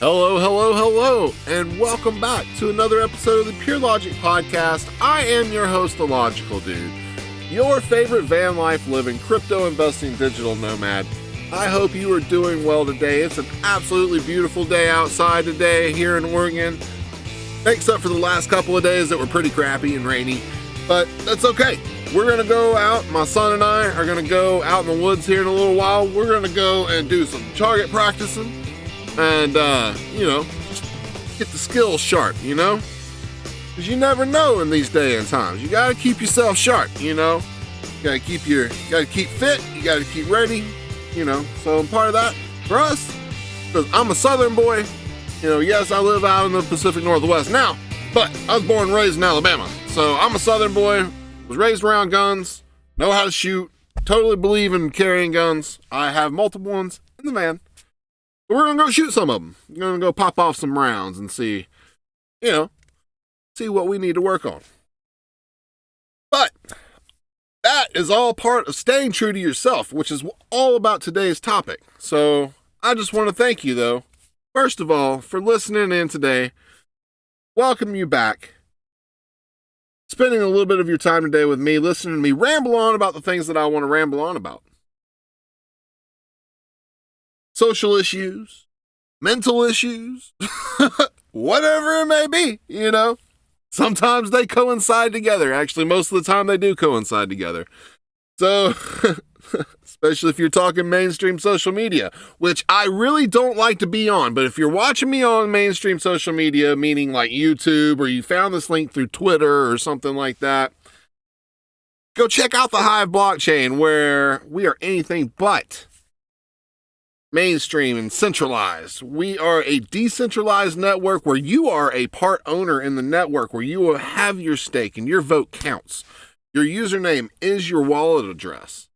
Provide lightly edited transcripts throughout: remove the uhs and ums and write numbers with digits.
Hello, hello, hello, and welcome back to another episode of the Pure Logic Podcast. I am your host, The Logical Dude, your favorite van life living, crypto investing digital nomad. I hope you are doing well today. It's an absolutely beautiful day outside today here in Oregon, except for the last couple of days that were pretty crappy and rainy, but that's okay. We're going to go out. My son and I are going to go out in the woods here in a little while. We're going to go and do some target practicing. And, just get the skills sharp, because you never know in these day and times. You got to keep yourself sharp, You got to keep fit. You got to keep ready, So part of that for us, because I'm a Southern boy, yes, I live out in the Pacific Northwest now, but I was born and raised in Alabama. So I'm a Southern boy, was raised around guns, know how to shoot, totally believe in carrying guns. I have multiple ones in the van. We're going to go shoot some of them. We're going to go pop off some rounds and see what we need to work on. But that is all part of staying true to yourself, which is all about today's topic. So I just want to thank you, though, first of all, for listening in today. Welcome you back. Spending a little bit of your time today with me, listening to me ramble on about the things that I want to ramble on about. Social issues, mental issues, whatever it may be, Sometimes they coincide together. Actually, most of the time they do coincide together. So, especially if you're talking mainstream social media, which I really don't like to be on. But if you're watching me on mainstream social media, meaning like YouTube, or you found this link through Twitter or something like that, go check out the Hive blockchain, where we are anything but mainstream and centralized. We are a decentralized network where you are a part owner in the network, where you will have your stake and your vote counts. Your username is your wallet address.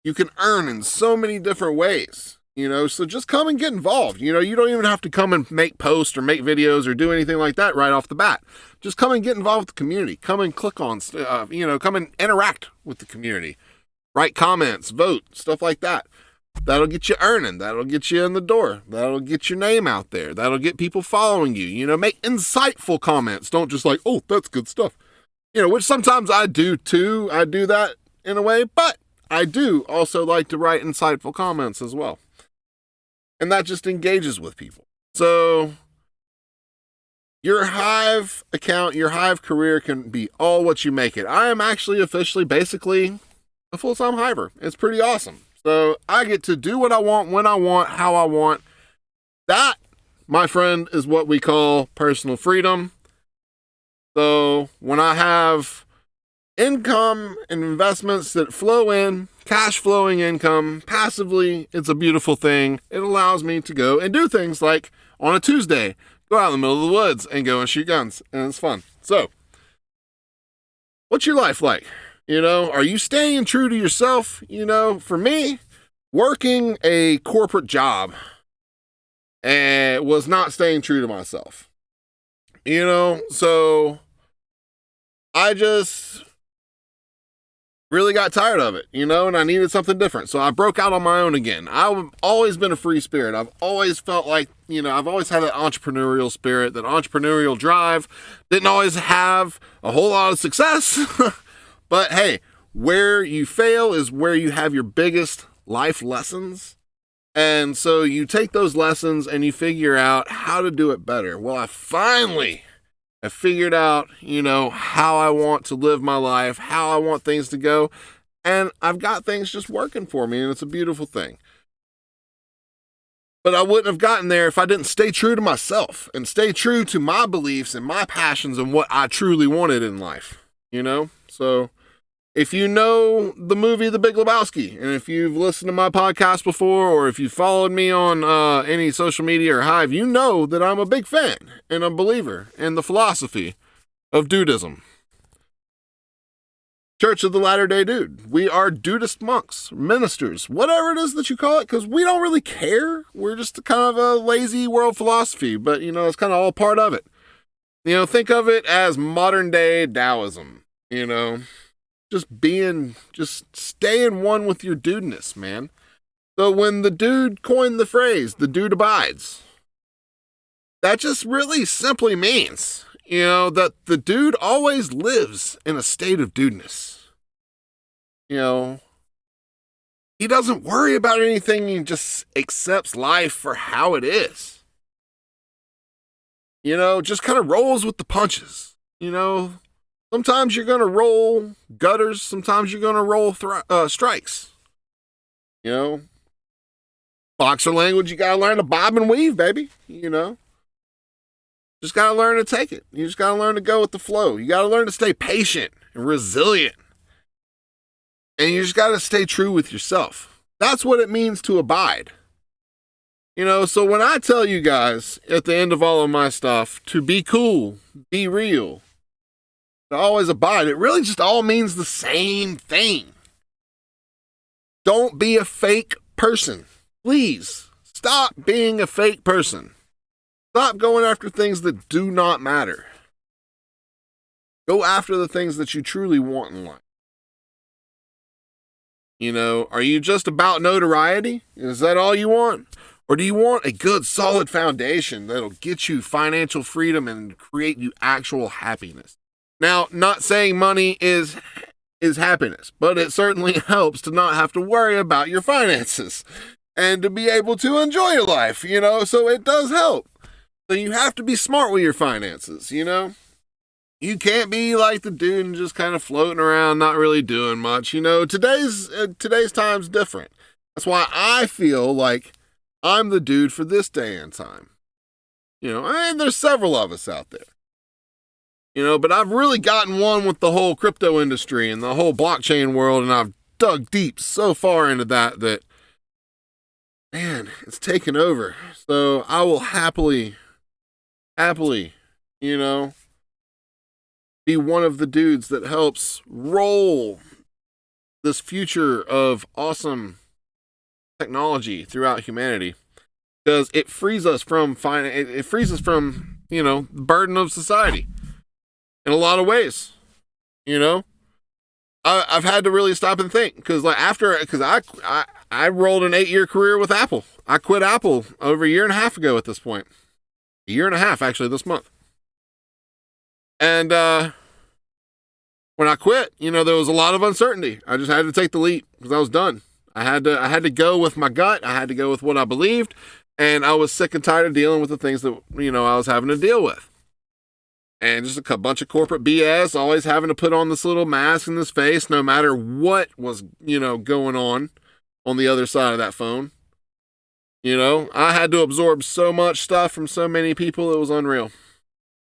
You can earn in so many different ways, so just come and get involved. You don't even have to come and make posts or make videos or do anything like that right off the bat. Just come and get involved with the community. Come and click on, come and interact with the community. Write comments, vote, stuff like that. That'll get you earning. That'll get you in the door. That'll get your name out there. That'll get people following you. Make insightful comments. Don't just like, oh, that's good stuff. Which sometimes I do too. I do that in a way, but I do also like to write insightful comments as well. And that just engages with people. So your Hive account, your Hive career can be all what you make it. I am actually officially basically a full-time Hiver. It's pretty awesome. So I get to do what I want, when I want, how I want. That, my friend, is what we call personal freedom. So when I have income and investments that flow in, cash flowing income, passively, it's a beautiful thing. It allows me to go and do things like on a Tuesday, go out in the middle of the woods and go and shoot guns. And it's fun. So what's your life like? Are you staying true to yourself? For me, working a corporate job was not staying true to myself. So I just really got tired of it, and I needed something different. So I broke out on my own again. I've always been a free spirit. I've always felt like, I've always had that entrepreneurial spirit, that entrepreneurial drive. Didn't always have a whole lot of success. But hey, where you fail is where you have your biggest life lessons. And so you take those lessons and you figure out how to do it better. Well, I finally have figured out, how I want to live my life, how I want things to go. And I've got things just working for me, and it's a beautiful thing. But I wouldn't have gotten there if I didn't stay true to myself and stay true to my beliefs and my passions and what I truly wanted in life, So if you know the movie The Big Lebowski, and if you've listened to my podcast before, or if you followed me on any social media or Hive, you know that I'm a big fan and a believer in the philosophy of dudism. Church of the Latter-day Dude. We are dudist monks, ministers, whatever it is that you call it, because we don't really care. We're just kind of a lazy world philosophy, but, it's kind of all part of it. Think of it as modern day Taoism, just staying one with your dudeness, man. So when the dude coined the phrase, the dude abides, that just really simply means, that the dude always lives in a state of dudeness. He doesn't worry about anything. He just accepts life for how it is. Just kind of rolls with the punches. Sometimes you're going to roll gutters. Sometimes you're going to roll strikes. Boxer language, you got to learn to bob and weave, baby. Just got to learn to take it. You just got to learn to go with the flow. You got to learn to stay patient and resilient. And you just got to stay true with yourself. That's what it means to abide. So when I tell you guys at the end of all of my stuff to be cool, be real, to always abide, it really just all means the same thing. Don't be a fake person. Please stop being a fake person. Stop going after things that do not matter. Go after the things that you truly want in life. Are you just about notoriety? Is that all you want? Or do you want a good, solid foundation that'll get you financial freedom and create you actual happiness? Now, not saying money is happiness, but it certainly helps to not have to worry about your finances and to be able to enjoy your life, so it does help. So you have to be smart with your finances, You can't be like the dude and just kind of floating around, not really doing much. Today's time's different. That's why I feel like I'm the dude for this day and time. And there's several of us out there. But I've really gotten one with the whole crypto industry and the whole blockchain world, and I've dug deep so far into that, man, it's taken over. So I will happily, be one of the dudes that helps roll this future of awesome technology throughout humanity, because it frees us from the burden of society in a lot of ways. I've had to really stop and think, because I rolled an 8-year career with Apple. I quit Apple over a year and a half ago at this point. A year and a half, actually, this month. And when I quit, there was a lot of uncertainty. I just had to take the leap because I was done. I had to go with my gut. I had to go with what I believed. And I was sick and tired of dealing with the things that, I was having to deal with. And just a bunch of corporate BS, always having to put on this little mask in this face, no matter what was, going on the other side of that phone. I had to absorb so much stuff from so many people, it was unreal.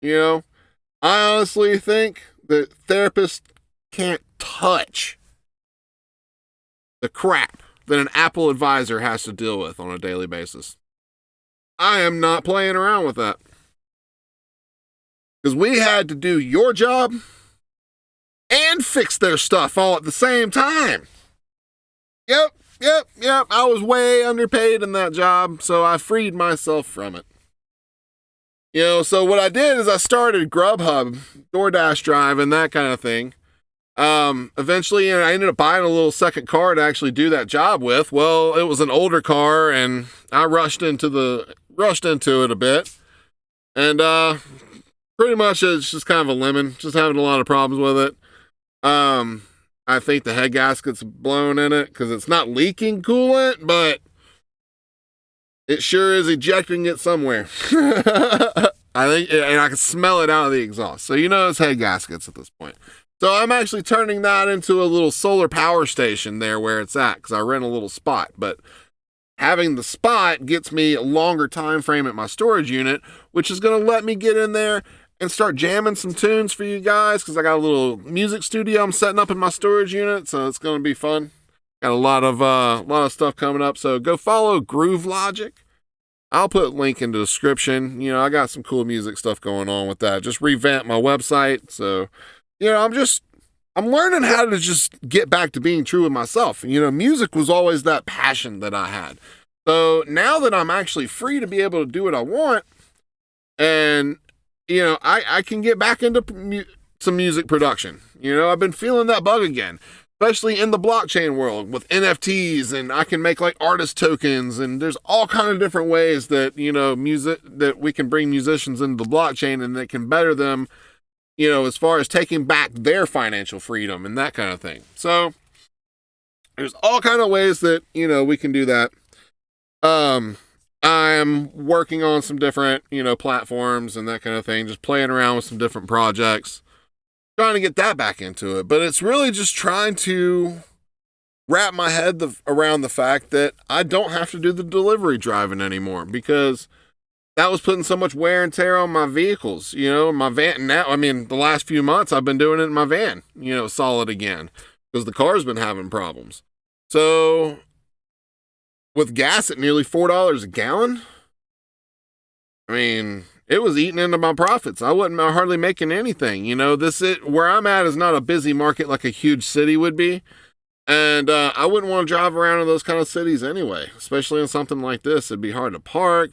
I honestly think that therapists can't touch the crap that an Apple advisor has to deal with on a daily basis. I am not playing around with that. Because we had to do your job and fix their stuff all at the same time. Yep. I was way underpaid in that job, so I freed myself from it. So what I did is I started Grubhub, DoorDash Drive, and that kind of thing. Eventually, I ended up buying a little second car to actually do that job with. Well, it was an older car, and I rushed into it a bit. And pretty much it's just kind of a lemon, just having a lot of problems with it. I think the head gasket's blown in it because it's not leaking coolant, but it sure is ejecting it somewhere. I think, and I can smell it out of the exhaust. So it's head gaskets at this point. So I'm actually turning that into a little solar power station there where it's at, because I rent a little spot. But having the spot gets me a longer time frame at my storage unit, which is going to let me get in there and start jamming some tunes for you guys, because I got a little music studio I'm setting up in my storage unit, so it's going to be fun. Got a lot of stuff coming up, so go follow Groove Logic. I'll put a link in the description. I got some cool music stuff going on with that. Just revamped my website, so I'm learning how to just get back to being true with myself. Music was always that passion that I had. So now that I'm actually free to be able to do what I want, and I can get back into some music production. I've been feeling that bug again. especially in the blockchain world with NFTs, and I can make like artist tokens, and there's all kind of different ways that, music, that we can bring musicians into the blockchain and that can better them, as far as taking back their financial freedom and that kind of thing. So there's all kind of ways that, we can do that. I'm working on some different, platforms and that kind of thing, just playing around with some different projects, trying to get that back into it. But it's really just trying to wrap my head around the fact that I don't have to do the delivery driving anymore, because that was putting so much wear and tear on my vehicles, my van. Now, the last few months I've been doing it in my van, solid again, because the car's been having problems. So with gas at nearly $4 a gallon, it was eating into my profits. I wasn't hardly making anything. Where I'm at is not a busy market like a huge city would be. And I wouldn't want to drive around in those kind of cities anyway, especially in something like this. It'd be hard to park.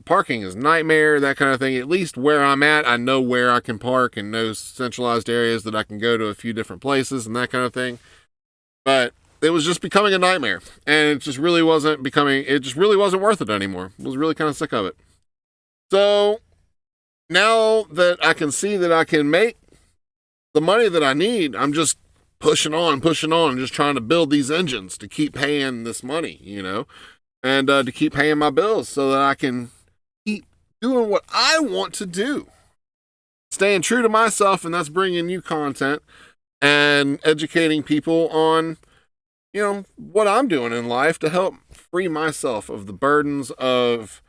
Parking is nightmare, that kind of thing. At least where I'm at, I know where I can park and know centralized areas that I can go to a few different places and that kind of thing. But it was just becoming a nightmare, and it just really wasn't worth it anymore. I was really kind of sick of it. So now that I can see that I can make the money that I need, I'm just pushing on, and just trying to build these engines to keep paying this money, and to keep paying my bills so that I can keep doing what I want to do. Staying true to myself, and that's bringing you content and educating people on, what I'm doing in life to help free myself of the burdens of,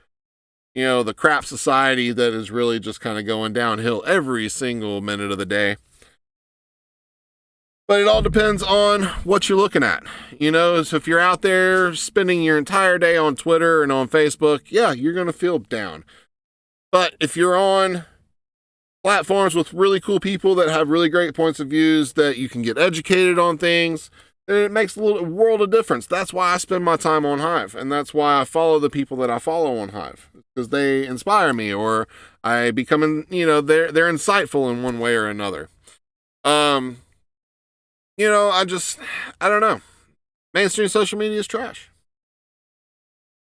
the crap society that is really just kind of going downhill every single minute of the day. But it all depends on what you're looking at. So if you're out there spending your entire day on Twitter and on Facebook, yeah, you're going to feel down. But if you're on platforms with really cool people that have really great points of views, that you can get educated on things, then it makes a world of difference. That's why I spend my time on Hive, and that's why I follow the people that I follow on Hive, because they inspire me, or I become, they're insightful in one way or another. I don't know. Mainstream social media is trash.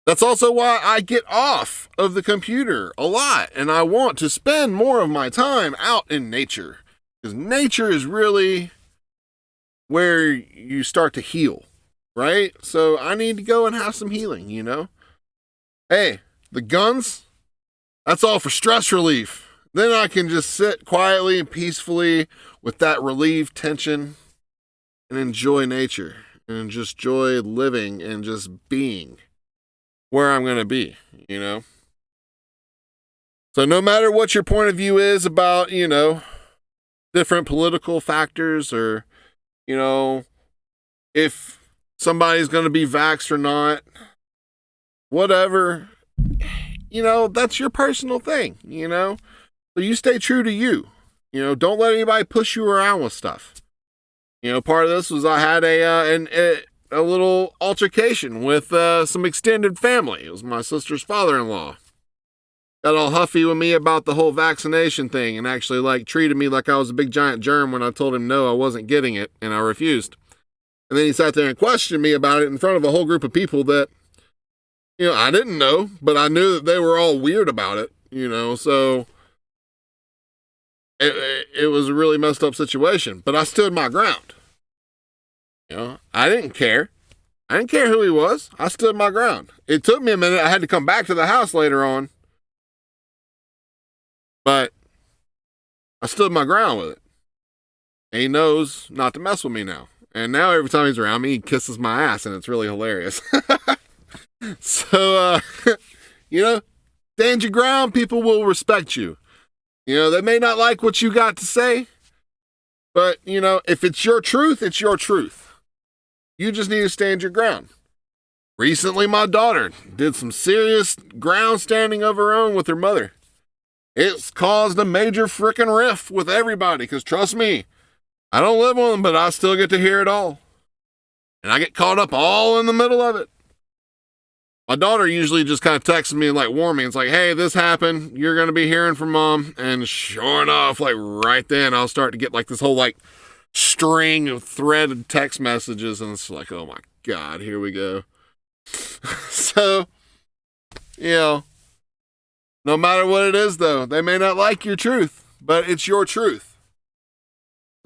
That's also why I get off of the computer a lot, and I want to spend more of my time out in nature, because nature is really where you start to heal, right? So I need to go and have some healing, Hey, the guns, that's all for stress relief. Then I can just sit quietly and peacefully with that relieved tension and enjoy nature and just enjoy living and just being where I'm going to be, So no matter what your point of view is about, different political factors, or, if somebody's going to be vaxxed or not, whatever, that's your personal thing, So you stay true to you, don't let anybody push you around with stuff. Part of this was I had a little altercation with some extended family. It was my sister's father-in-law. Got all huffy with me about the whole vaccination thing, and actually treated me like I was a big giant germ when I told him no, I wasn't getting it, and I refused. And then he sat there and questioned me about it in front of a whole group of people that, I didn't know, but I knew that they were all weird about it, so it was a really messed up situation. But I stood my ground. I didn't care. I didn't care who he was. I stood my ground. It took me a minute. I had to come back to the house later on, but I stood my ground with it. And he knows not to mess with me now. And now every time he's around me, he kisses my ass, and it's really hilarious. So, stand your ground. People will respect you. They may not like what you got to say, but, if it's your truth, it's your truth. You just need to stand your ground. Recently, my daughter did some serious ground standing of her own with her mother. It's caused a major frickin' rift with everybody, because trust me, I don't live with them, but I still get to hear it all. And I get caught up all in the middle of it. My daughter usually just kind of texts me and warn me. It's like, hey, this happened. You're going to be hearing from mom. And sure enough, right then, I'll start to get this whole string of threaded text messages, and it's like, oh my God, here we go. So, no matter what it is, though, they may not like your truth, but it's your truth.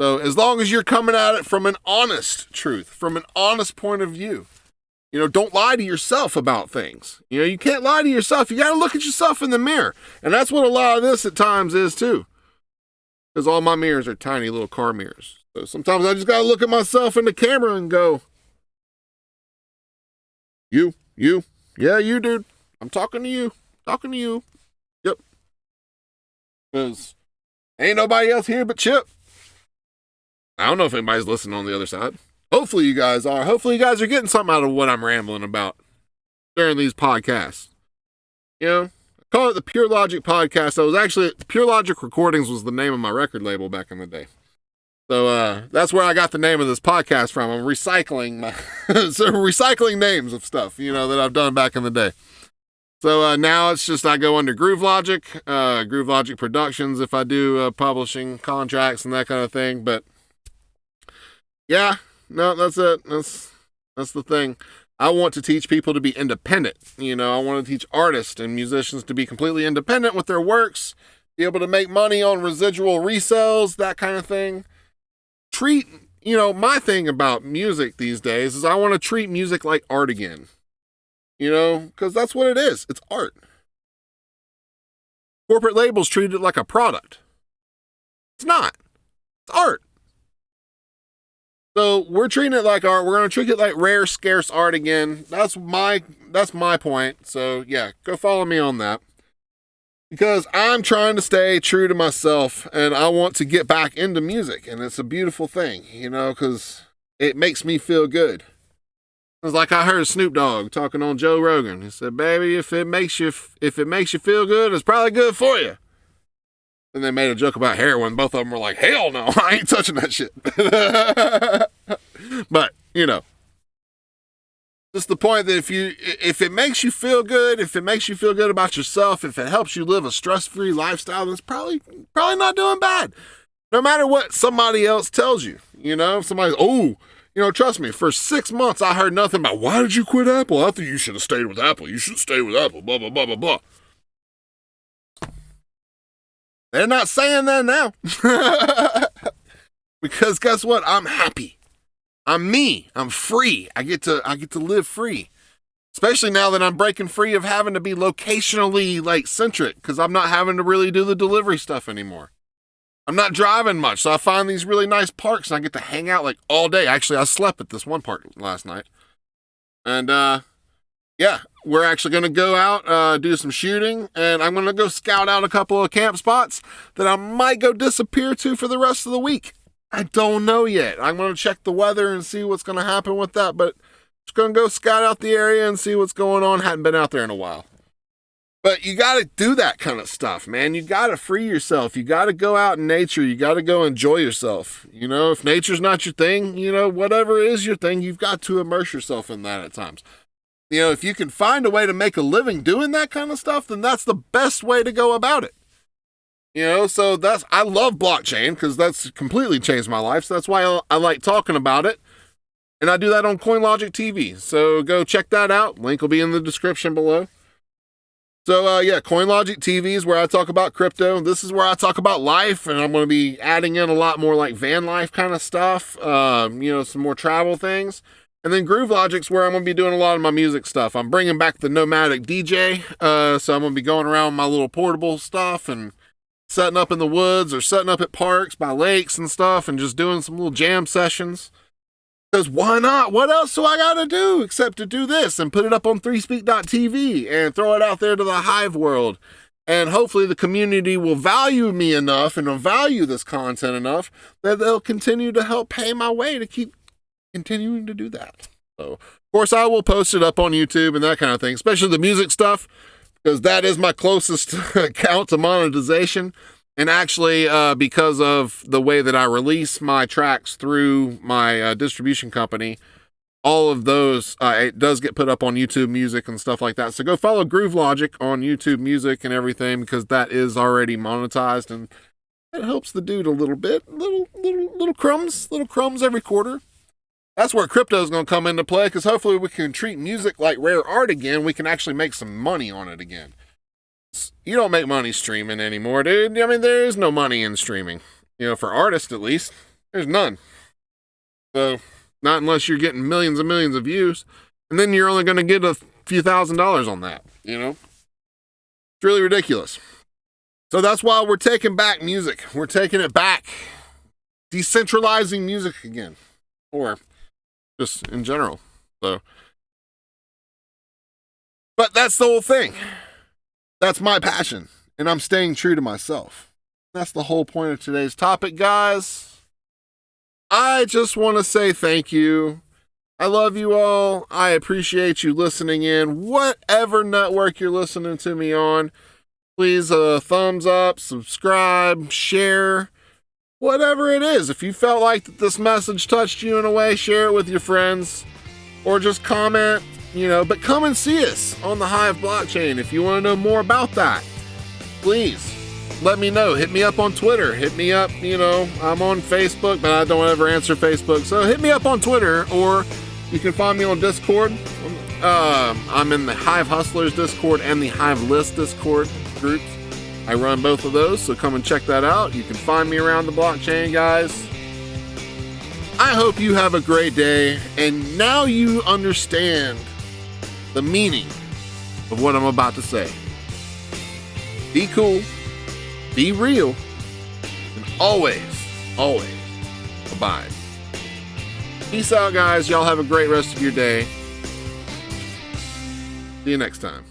So as long as you're coming at it from an honest truth, from an honest point of view, don't lie to yourself about things. You can't lie to yourself. You got to look at yourself in the mirror. And that's what a lot of this at times is too. Because all my mirrors are tiny little car mirrors. So sometimes I just got to look at myself in the camera and go, you, yeah, you, dude. I'm talking to you. Yep. Because ain't nobody else here but Chip. I don't know if anybody's listening on the other side. Hopefully you guys are. Hopefully you guys are getting something out of what I'm rambling about during these podcasts. I call it the Pure Logic Podcast. Pure Logic Recordings was the name of my record label back in the day. So that's where I got the name of this podcast from. I'm recycling recycling names of stuff, that I've done back in the day. So now it's just I go under Groove Logic Productions if I do publishing contracts and that kind of thing. But yeah, no, that's it. That's the thing. I want to teach people to be independent. I want to teach artists and musicians to be completely independent with their works, be able to make money on residual resales, that kind of thing. My thing about music these days is I want to treat music like art again. Because that's what it is. It's art. Corporate labels treat it like a product. It's not. It's art. So we're treating it like art. We're going to treat it like rare, scarce art again. That's my point. So yeah, go follow me on that. Because I'm trying to stay true to myself and I want to get back into music. And it's a beautiful thing, because it makes me feel good. It's like I heard Snoop Dogg talking on Joe Rogan. He said, baby, if it makes you feel good, it's probably good for you. And they made a joke about heroin. Both of them were like, hell no, I ain't touching that shit. But, just the point that if it makes you feel good, if it makes you feel good about yourself, if it helps you live a stress-free lifestyle, then it's probably not doing bad. No matter what somebody else tells you, if somebody's, trust me, for 6 months, I heard nothing about, why did you quit Apple? I think you should have stayed with Apple. You should stay with Apple, blah, blah, blah, blah, blah. They're not saying that now. Because guess what? I'm happy. I'm me. I'm free. I get to live free. Especially now that I'm breaking free of having to be locationally centric, because I'm not having to really do the delivery stuff anymore. I'm not driving much, so I find these really nice parks and I get to hang out all day. Actually, I slept at this one park last night. And yeah, we're actually going to go out, do some shooting, and I'm going to go scout out a couple of camp spots that I might go disappear to for the rest of the week. I don't know yet. I'm going to check the weather and see what's going to happen with that, but just going to go scout out the area and see what's going on. Hadn't been out there in a while. But you got to do that kind of stuff, man. You got to free yourself. You got to go out in nature. You got to go enjoy yourself. If nature's not your thing, whatever is your thing, you've got to immerse yourself in that at times. If you can find a way to make a living doing that kind of stuff, then that's the best way to go about it. So I love blockchain because that's completely changed my life. So that's why I like talking about it. And I do that on CoinLogic TV. So go check that out. Link will be in the description below. So yeah, CoinLogic TV is where I talk about crypto. This is where I talk about life. And I'm going to be adding in a lot more van life kind of stuff. Some more travel things. And then Groove Logic's where I'm going to be doing a lot of my music stuff. I'm bringing back the nomadic DJ. So I'm going to be going around with my little portable stuff and setting up in the woods or setting up at parks by lakes and stuff and just doing some little jam sessions. Because why not? What else do I got to do except to do this and put it up on 3speak.tv and throw it out there to the Hive world. And hopefully the community will value me enough and will value this content enough that they'll continue to help pay my way to keep continuing to do that. So, of course, I will post it up on YouTube and that kind of thing, especially the music stuff, because that is my closest account to monetization. And actually, because of the way that I release my tracks through my distribution company, all of those, it does get put up on YouTube Music and stuff like that. So go follow Groove Logic on YouTube Music and everything, because that is already monetized. And That helps the dude a little bit. Little crumbs every quarter. That's where crypto is going to come into play, because hopefully we can treat music like rare art again. We can actually make some money on it again. You don't make money streaming anymore, dude. I mean, there is no money in streaming. You know, for artists at least, there's none. So, not unless you're getting millions and millions of views. And then you're only going to get a few $1,000s on that, you know? It's really ridiculous. So that's why we're taking back music. We're taking it back. Decentralizing music again. Or just in general. So, but that's the whole thing. That's my passion. And I'm staying true to myself. That's the whole point of today's topic, guys. I just want to say thank you. I love you all. I appreciate you listening in. Whatever network you're listening to me on, please thumbs up, subscribe, share, whatever it is. If you felt like that this message touched you in a way, share it with your friends or just comment, you know, but come and see us on the Hive blockchain. If you want to know more about that, please let me know. Hit me up on Twitter. Hit me up, you know, I'm on Facebook, but I don't ever answer Facebook. So hit me up on Twitter, or you can find me on Discord. I'm in the Hive Hustlers Discord and the Hive List Discord groups. I run both of those, so come and check that out. You can find me around the blockchain, guys. I hope you have a great day, and now you understand the meaning of what I'm about to say. Be cool, be real, and always abide. Peace out, guys. Y'all have a great rest of your day. See you next time.